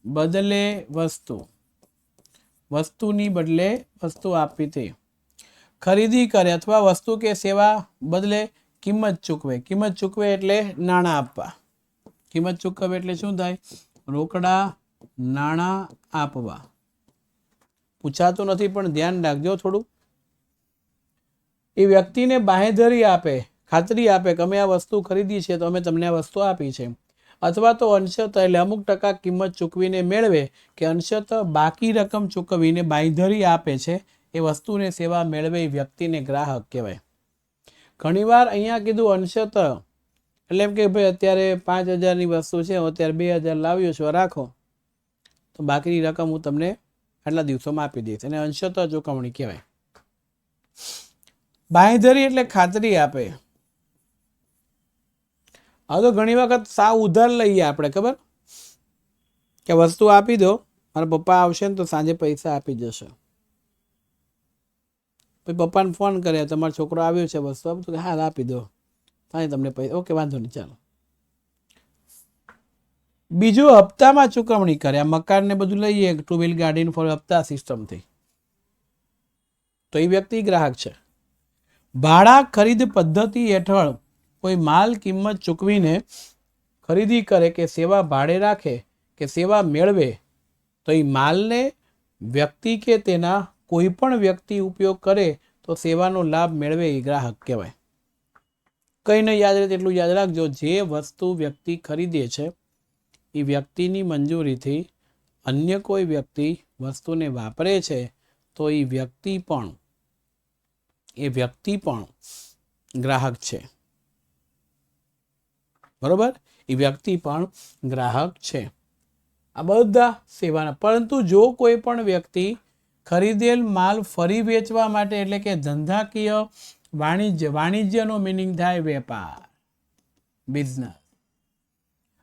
A: બદલે વસ્તુ, વસ્તુની બદલે વસ્તુ આપી તે ખરીદી કરે અથવા વસ્તુ કે સેવા બદલે કિંમત ચૂકવે. કિંમત ચૂકવે એટલે નાણાં આપવા. કિંમત ચૂકવે એટલે શું થાય? રોકડા નાણાં આપવા. પૂછાતું નથી પણ ધ્યાન રાખજો થોડું. એ વ્યક્તિને બાંહેધરી આપે, ખાતરી આપે કે અમે આ વસ્તુ ખરીદી છે તો અમે તમને આ વસ્તુ આપી છે, અથવા તો અંશત એટલે અમુક ટકા કિંમત ચૂકવીને મેળવે કે અંશત બાકી રકમ ચૂકવીને બાંહેધરી આપે છે, એ વસ્તુને સેવા મેળવે એ વ્યક્તિને ગ્રાહક કહેવાય. ઘણીવાર અહીંયા કીધું અંશત એટલે એમ કે ભાઈ અત્યારે 5,000ની વસ્તુ છે, હું અત્યારે 2,000 લાવ્યો છું, રાખો, તો બાકીની રકમ હું તમને આટલા દિવસોમાં આપી દઈશ, એને અંશત ચૂકવણી કહેવાય. બાંહેધરી એટલે ખાતરી આપે. હવે તો ઘણી વખત સાવ ઉધાર લઈએ આપણે, ખબર કે વસ્તુ આપી દો, મારા પપ્પા આવશે ને તો સાંજે પૈસા આપી જશે. પછી પપ્પાને ફોન કરે, તમારો છોકરો આવ્યો છે, વસ્તુ આપી દો, હા આપી દો, સાંજે તમને પૈસા, ઓકે વાંધો નહીં, ચાલો. બીજું હપ્તામાં ચૂકવણી કરે. આ મકાન ને બધું લઈએ, 2 વ્હીલ ગાડીને ફોર હપ્તા સિસ્ટમથી, તો એ વ્યક્તિ ગ્રાહક છે. ભાડા ખરીદ પદ્ધતિ હેઠળ કોઈ માલ કિંમત ચૂકવીને ખરીદી કરે કે સેવા ભાડે રાખે કે સેવા મેળવે તો એ માલને વ્યક્તિ કે તેના કોઈ પણ વ્યક્તિ ઉપયોગ કરે તો સેવાનો લાભ મેળવે એ ગ્રાહક કહેવાય. કંઈ નહીં યાદ રહે એટલું યાદ રાખજો, જે વસ્તુ વ્યક્તિ ખરીદે છે એ વ્યક્તિની મંજૂરીથી અન્ય કોઈ વ્યક્તિ વસ્તુને વાપરે છે તો એ વ્યક્તિ પણ ગ્રાહક છે, બરોબર? એ વ્યક્તિ પણ ગ્રાહક છે. આ બધા સેવાના. પરંતુ જો કોઈ પણ વ્યક્તિ ખરીદેલ માલ ફરી વેચવા માટે એટલે કે ધંધાકીય વાણિજ્યનો મિનિંગ થાય વેપાર, બિઝનેસ,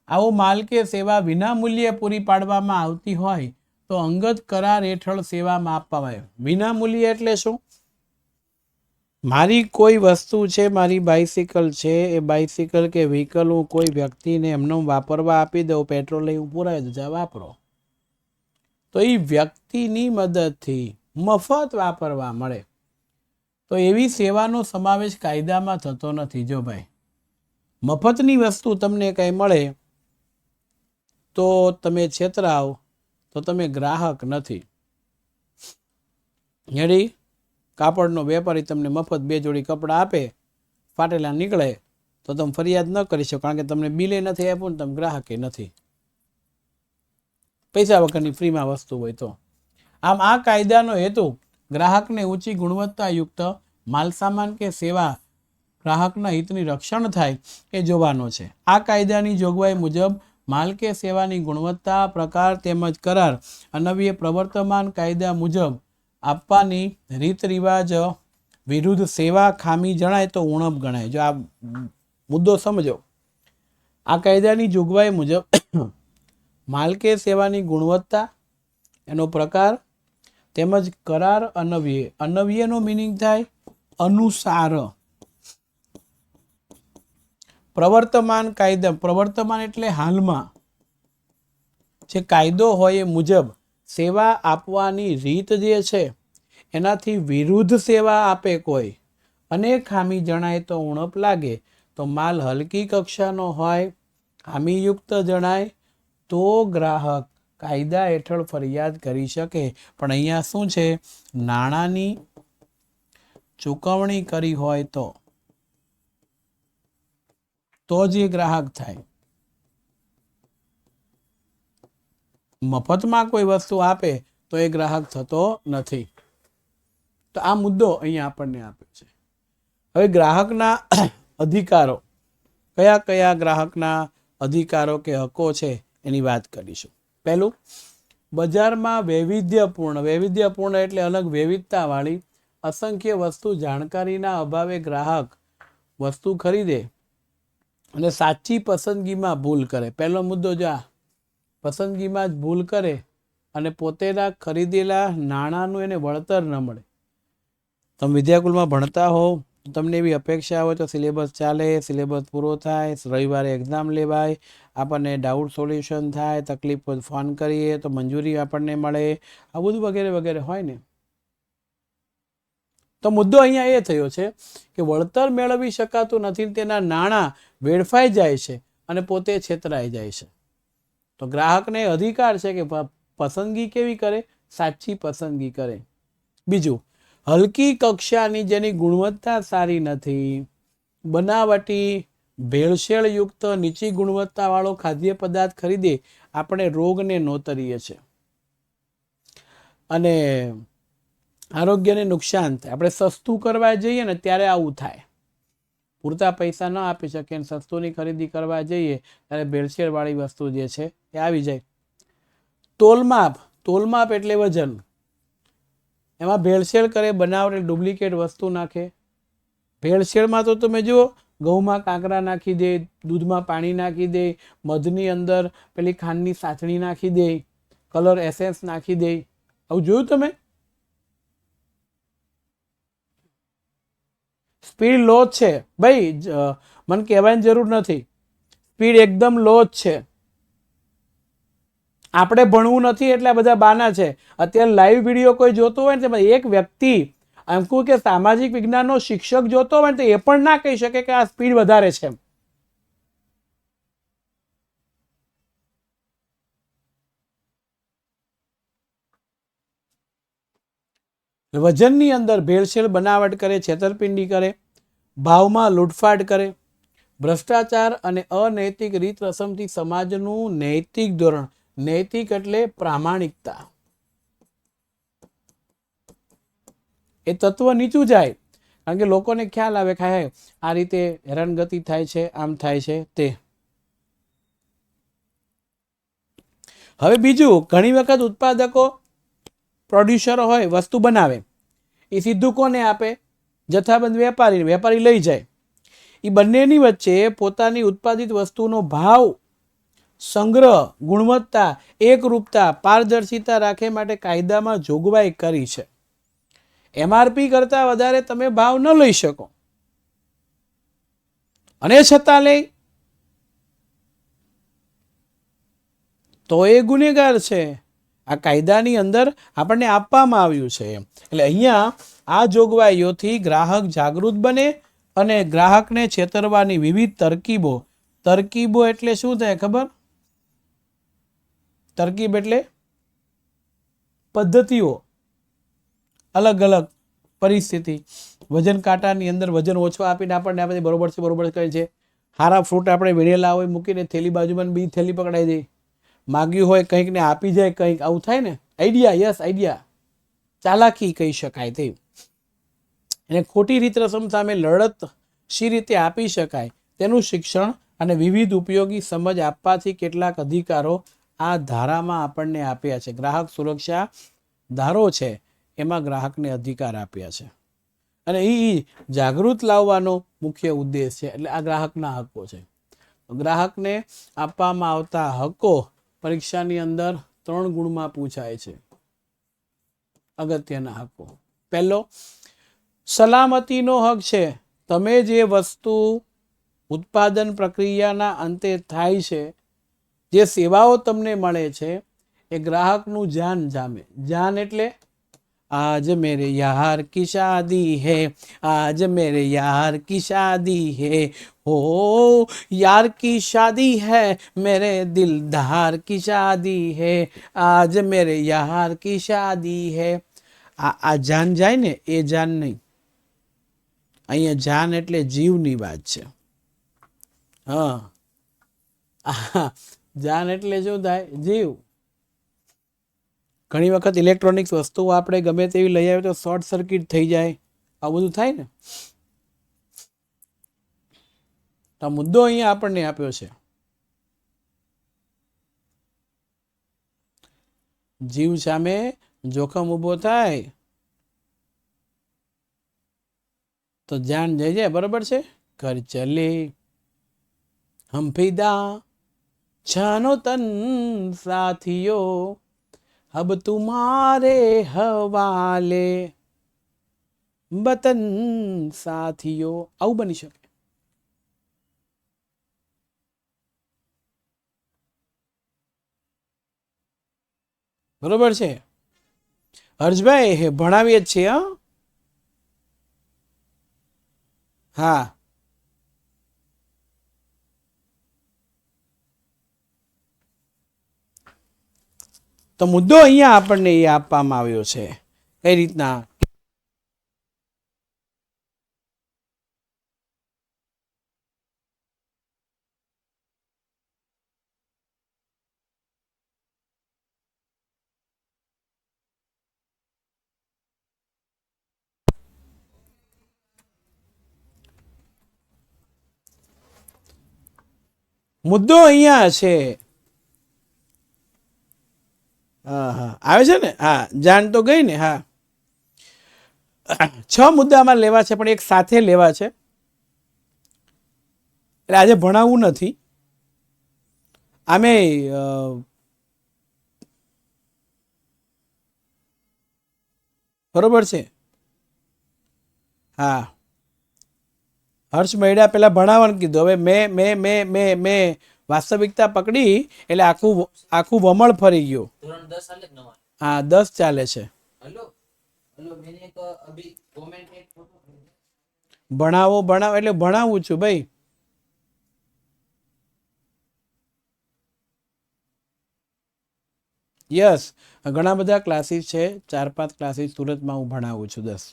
A: આવો માલ કે સેવા વિના મૂલ્યે પૂરી પાડવામાં આવતી હોય તો અંગત કરાર હેઠળ સેવામાં આપવામાં આવે. વિના મૂલ્યે એટલે શું? મારી કોઈ વસ્તુ છે, મારી બાઇસિકલ છે, એ બાઇસિકલ કે વ્હીકલ હું કોઈ વ્યક્તિને એમનો વાપરવા આપી દઉં, પેટ્રોલ લઈ પુરાવી દઉં, જા વાપરો, તો એ વ્યક્તિની મદદથી મફત વાપરવા મળે, તો એવી સેવાનો સમાવેશ કાયદામાં થતો નથી. જો ભાઈ મફતની વસ્તુ તમને કંઈ મળે તો તમે છેતરાવ તો તમે ગ્રાહક નથી. હેડી કાપડનો વેપારી તમને મફત 2 જોડી કપડાં આપે, ફાટેલા નીકળે તો તમે ફરિયાદ ન કરી શકો, કારણ કે તમને બિલે નથી આપ્યું ને તમે ગ્રાહકે નથી, પૈસા વગરની ફ્રીમાં વસ્તુ હોય તો. આમ આ કાયદાનો હેતુ ગ્રાહકને ઊંચી ગુણવત્તાયુક્ત માલસામાન કે સેવા ગ્રાહકના હિતની રક્ષણ થાય એ જોવાનો છે. આ કાયદાની જોગવાઈ મુજબ માલ કે સેવાની ગુણવત્તા, પ્રકાર તેમજ કરાર અન્વયે પ્રવર્તમાન કાયદા મુજબ આપવાની રીત રિવાજ વિરુદ્ધ સેવા ખામી જણાય તો ઉણપ ગણાય. જો આ મુદ્દો સમજો. આ કાયદાની જોગવાઈ મુજબ માલ કે સેવાની ગુણવત્તા, એનો પ્રકાર તેમજ કરાર અનવ્યય. અનવ્યયનો મિનિંગ થાય અનુસાર. પ્રવર્તમાન કાયદા, પ્રવર્તમાન એટલે હાલમાં જે કાયદો હોય એ મુજબ સેવા આપવાની રીત જે છે એનાથી વિરુદ્ધ સેવા આપે કોઈ અને ખામી જણાય તો ઉણપ લાગે તો માલ હલકી કક્ષાનો હોય, ખામીયુક્ત જણાય તો ગ્રાહક કાયદા હેઠળ ફરિયાદ કરી શકે. પણ અહીંયા શું છે, નાણાંની ચૂકવણી કરી હોય તો જ એ ગ્રાહક થાય. મફતમાં કોઈ વસ્તુ આપે તો એ ગ્રાહક થતો નથી. તો આ મુદ્દો અહીંયા આપણને આપ્યો છે. હવે ગ્રાહકના અધિકારો, કયા કયા ગ્રાહકના અધિકારો કે હકો છે એની વાત કરીશું. પહેલું, બજારમાં વૈવિધ્યપૂર્ણ એટલે અલગ વિવિધતાવાળી અસંખ્ય વસ્તુ જાણકારીના અભાવે ગ્રાહક વસ્તુ ખરીદે અને સાચી પસંદગીમાં ભૂલ કરે. પહેલો મુદ્દો જો આ પસંદગીમાં જ ભૂલ કરે અને પોતેના ખરીદેલા નાણાંનું એને વળતર ન મળે. તમે વિદ્યાકુલમાં ભણતા હોવ, તમને એવી અપેક્ષા હોય તો સિલેબસ ચાલે, સિલેબસ પૂરો થાય, રવિવારે એક્ઝામ લેવાય, આપણને ડાઉટ સોલ્યુશન થાય, તકલીફ હોય ફોન કરીએ તો મંજૂરી આપણને મળે, આ બધું વગેરે વગેરે હોય ને. તો મુદ્દો અહીંયા એ થયો છે કે વળતર મેળવી શકાતું નથી, તેના નાણાં વેડફાઈ જાય છે અને પોતે છેતરાઈ જાય છે. તો ગ્રાહકને અધિકાર છે કે પસંદગી કેવી કરે, સાચી પસંદગી કરે. બીજું, હલકી કક્ષાની જેની ગુણવત્તા સારી નથી, બનાવટી ભેળસેળયુક્ત નીચી ગુણવત્તાવાળો ખાદ્ય પદાર્થ ખરીદે આપણે રોગને નોતરીએ છીએ અને આરોગ્યને નુકસાન થાય. આપણે સસ્તું કરવા જઈએ ને ત્યારે આવું થાય. પૂરતા પૈસા ન આપી શકીએ અને સસ્તુની ખરીદી કરવા જઈએ ત્યારે ભેળસેળવાળી વસ્તુ જે છે એ આવી જાય. તોલમાપ એટલે વજન, એમાં ભેળસેળ કરે, બનાવટ ડુપ્લિકેટ વસ્તુ નાખે. ભેળસેળમાં તો તમે જુઓ, ઘઉંમાં કાંકરા નાખી દે, દૂધમાં પાણી નાખી દે, મધની અંદર પેલી ખાંડની સાતણી નાખી દે, કલર એસેન્સ નાખી દે. આવું જોયું તમે? સ્પીડ લો જ છે ભાઈ, મને કહેવાની જરૂર નથી, સ્પીડ એકદમ લો જ છે. આપણે ભણવું નથી એટલે બધા બાના છે. અત્યારે લાઈવ વિડીયો કોઈ જોતો હોય ને તેમાં એક વ્યક્તિ એમ કહું કે સામાજિક વિજ્ઞાનનો શિક્ષક જોતો હોય ને તો એ પણ ના કહી શકે કે આ સ્પીડ વધારે છે. વજનની અંદર ભેળસેળ, બનાવટ કરે, છેતરપિંડી કરે, ભાવમાં લૂંટફાટ કરે, ભ્રષ્ટાચાર અને અનૈતિક રીત રસમથી સમાજનું નૈતિક ધોરણ, નૈતિક એટલે પ્રામાણિકતા, એ તત્વ નીચું જાય. કારણ કે લોકોને ખ્યાલ આવે કે આ રીતે હેરાનગતિ થાય છે, આમ થાય છે તે. હવે બીજું, ઘણી વખત ઉત્પાદકો પ્રોડ્યુસરો હોય, વસ્તુ બનાવે, એ સીધું કોને આપે? જથ્થાબંધ વેપારી. વેપારી લઈ જાય. એ બંનેની વચ્ચે પોતાની ઉત્પાદિત વસ્તુનો ભાવ, સંગ્રહ, ગુણવત્તા, એકરૂપતા, પારદર્શિતા રાખે માટે કાયદામાં જોગવાઈ કરી છે. એમઆરપી કરતા વધારે તમે ભાવ ન લઈ શકો અને છતાં લઈ તો એ ગુનેગાર છે. આ કાયદાની અંદર આપણને આપવામાં આવ્યું છે. એટલે અહીંયા આ જોગવાઈઓથી ગ્રાહક જાગૃત બને અને ગ્રાહકને છેતરવાની વિવિધ તરકીબો એટલે શું થાય ખબર? તરકીબ એટલે પદ્ધતિઓ, અલગ અલગ પરિસ્થિતિ. વજન કાંટાની અંદર વજન ઓછો આપીને આપણને આપણે બરોબર કહે છે. સારા ફ્રૂટ આપણે વીણેલા હોય મૂકીને થેલી બાજુમાં બીજી થેલી પકડાઈ દે. માગ્યું હોય કંઈક ને આપી જાય કંઈક, આવું થાય ને. આઈડિયા, યસ આઈડિયા, ચાલાકી કહી શકાય તે. એને ખોટી રીત રસમ સામે લડત શી રીતે આપી શકાય તેનું શિક્ષણ અને વિવિધ ઉપયોગી સમજ આપવાથી કેટલાક અધિકારો આ ધારામાં આપણને આપ્યા છે. ગ્રાહક સુરક્ષા ધારો છે એમાં ગ્રાહકને અધિકાર આપ્યા છે. અને એ જાગૃત લાવવાનો મુખ્ય ઉદ્દેશ છે. એટલે આ ગ્રાહકના હકો છે. ગ્રાહકને આપવામાં આવતા હકો પરીક્ષાની અંદર 3 ગુણમાં પૂછાય છે. અગત્યના હકો. પહેલો, સલામતીનો હક છે. તમે જે વસ્તુ ઉત્પાદન પ્રક્રિયાના અંતે થાય છે, જે સેવાઓ તમને મળે છે, એ ગ્રાહકનું જાન જામે. જાન એટલે आज मेरे यार की शादी है, आज मेरे यार की शादी है, हो यार की शादी है, मेरे दिलदार की शादी है, आज मेरे यार की शादी है. આ જાન જાય ને એ જાન નહીં. અહીંયા જાન એટલે જીવની વાત છે. હા, જાન એટલે શું થાય? જીવ. ઘણી વખત ઇલેક્ટ્રોનિક્સ વસ્તુઓ આપણે ગમે તેવી લઈ આવે તો શોર્ટ સર્કિટ થઈ જાય, આ બધું થાય ને. તો આ મુદ્દો અહીંયા આપણને આપ્યો છે. જીવ સામે જોખમ ઊભો થાય તો જાન જઈ જાય. બરોબર છે. ઘર ચલે હમ ફિદા જાનો તન સાથીઓ, अब तुम्हारे हवाले वतन साथियों. આવું બની શકે. બરોબર છે. હર્ષભાઈ ભણાવીએ જ છીએ. હા, તો મુદ્દો અહીંયા આપણને એ આપવામાં આવ્યો છે. કઈ રીતના? મુદ્દો અહીંયા છે. હા હા, આવે છે ને. હા, જાન તો ગઈ ને. હા, 6 મુદ્દામાં લેવા છે, પણ એક સાથે લેવા છે. એટલે આજે ભણાવવું નથી. આમે બરોબર છે. હા, હર્ષ મહિડા પેલા ભણાવવાનું કીધું. હવે મેં વાસ્તવિકતા પકડી એટલે આખું વમળ ફરી ગયું. હા, 10 ચાલે છે. ભણાવો એટલે ભણાવું છું ભાઈ. યસ, ઘણા બધા ક્લાસીસ છે. 4-5 ક્લાસીસ સુરતમાં હું ભણાવું છું. 10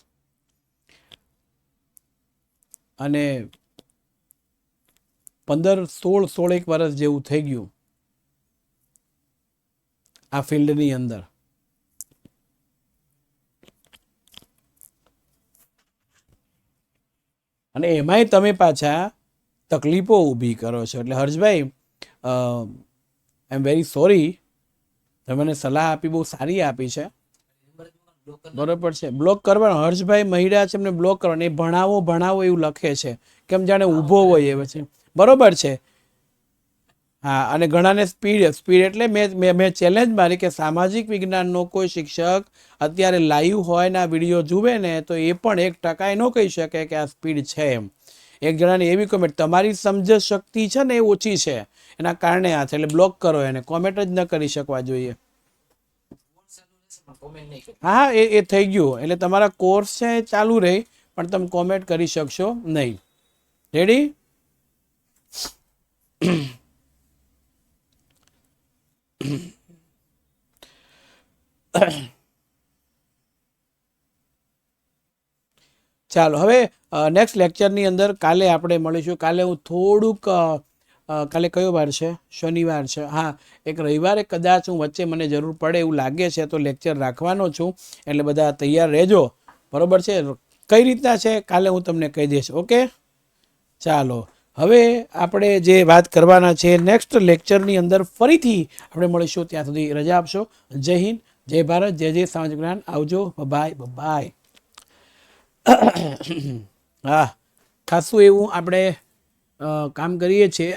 A: અને 15-16 વર્ષ જેવું થઈ ગયું આ ફિલ્ડની અંદર. અને એમાંય તમે પાછા તકલીફો ઊભી કરો છો. એટલે હર્ષભાઈ, આઈ એમ વેરી સોરી. તમે મને સલાહ આપી, બહુ સારી આપી છે. બરોબર છે. બ્લોક કરવાનો. હર્ષભાઈ મહિડા છે, એમને બ્લોક કરવાનો. એ ભણાવો એવું લખે છે, કેમ જાણે ઊભો હોય એ પછી. બરોબર છે. હા, અને ઘણાને સ્પીડ એટલે મેં ચેલેન્જ મારી કે સામાજિક વિજ્ઞાનનો કોઈ શિક્ષક અત્યારે લાઈવ હોય ને આ વિડીયો જુએ ને તો એ પણ 1% ન કહી શકે કે આ સ્પીડ છે એમ. એક જણાની એવી કોમેન્ટ, તમારી સમજ શક્તિ છે ને એ ઓછી છે, એના કારણે આ છે. એટલે બ્લોક કરો એને. કોમેન્ટ જ ન કરી શકવા જોઈએ. હા, એ થઈ ગયું. એટલે તમારા કોર્સ છે એ ચાલુ રહે, પણ તમે કોમેન્ટ કરી શકશો નહીં. રેડી? ચાલો, હવે નેક્સ્ટ લેક્ચરની અંદર કાલે આપણે મળીશું. કાલે હું થોડુંક કાલે કયો વાર છે? શનિવાર છે. હા, એક રવિવારે કદાચ હું વચ્ચે મને જરૂર પડે એવું લાગે છે તો લેક્ચર રાખવાનો છું. એટલે બધા તૈયાર રહેજો. બરોબર છે. કઈ રીતના છે કાલે હું તમને કહી દઈશ. ઓકે, ચાલો. હવે આપણે જે વાત કરવાના છે નેક્સ્ટ લેક્ચરની અંદર ફરીથી આપણે મળીશું. ત્યાં સુધી રજા આપશો. જય હિન્દ, જય ભારત, જય સામાજિક જ્ઞાન. આવજો. Bye bye. હા ખાસું એવું આપણે કામ કરીએ છીએ